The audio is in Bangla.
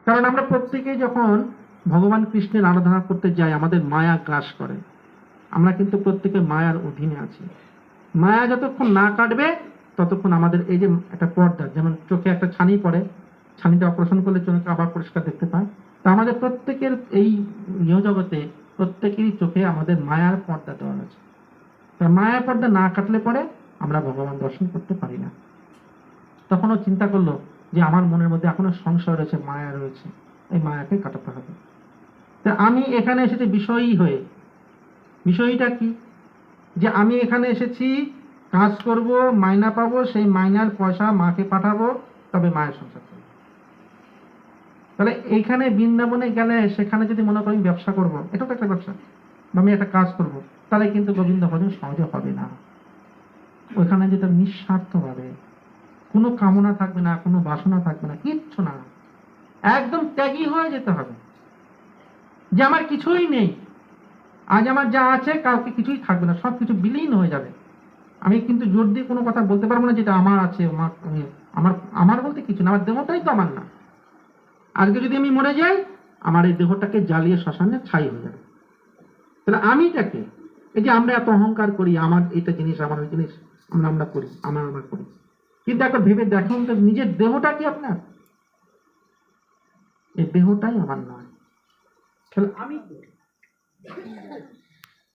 কারণ আমরা প্রত্যেকেই যখন ভগবান কৃষ্ণের আরাধনা করতে যাই আমাদের মায়া গ্রাস করে। আমরা কিন্তু প্রত্যেকে মায়ার অধীনে আছি। মায়া যতক্ষণ না কাটবে ততক্ষণ আমাদের এই যে একটা পর্দা, যেমন চোখে একটা ছানি পড়ে, ছানিটা অপারেশন করলে চোখে আবার পরিষ্কার দেখতে পায়, তা আমাদের প্রত্যেকের এই জগতে প্রত্যেকেরই চোখে আমাদের মায়ার পর্দা দেওয়া আছে। তা মায়ার পর্দা না কাটলে পরে আমরা ভগবান দর্শন করতে পারি না। তখনও চিন্তা করলো যে আমার মনের মধ্যে এখনো সংশয় রয়েছে, মায়া রয়েছে, এই মায়াকে কাটাতে হবে। তা আমি এখানে এসেছি বিষয়ী হয়ে। বিষয়টা কি? যে আমি এখানে এসেছি কাজ করব, মাইনা পাবো, সেই মাইনার পয়সা মাকে পাঠাবো, তবে মায়ের সংসার করবো। তাহলে এইখানে বৃন্দাবনে গেলে সেখানে যদি মনে করি ব্যবসা করব, এটাও তো একটা ব্যবসা, বা আমি একটা কাজ করব, তাহলে কিন্তু গোবিন্দ ভজন সহজে হবে না। ওইখানে যেটা নিঃস্বার্থ ভাবে, কোনো কামনা থাকবে না, কোনো বাসনা থাকবে না, কিচ্ছু না, একদম ত্যাগী হয়ে যেতে হবে। যে আমার কিছুই নেই, আজ আমার যা আছে কালকে কিছুই থাকবে না, সবকিছু বিলীন হয়ে যাবে। আমি কিন্তু জোর দিয়ে কোনো কথা বলতে পারবো না যেটা আমার আছে, আমার আমার বলতে কিছু না, আমার দেহটাই তো আমার না। আজকে যদি আমি মরে যাই, আমার এই দেহটাকে জ্বালিয়ে শ্মশানে ছাই হয়ে যাবে। তাহলে আমিটাকে, এই যে আমরা এত অহংকার করি, আমার এটা জিনিস, আমার ওই জিনিস, আমরা করি, আমার করি, কিন্তু একবার ভেবে দেখুন তো নিজের দেহটা কি আপনার? এই দেহটাই আমার নয়। তাহলে আমি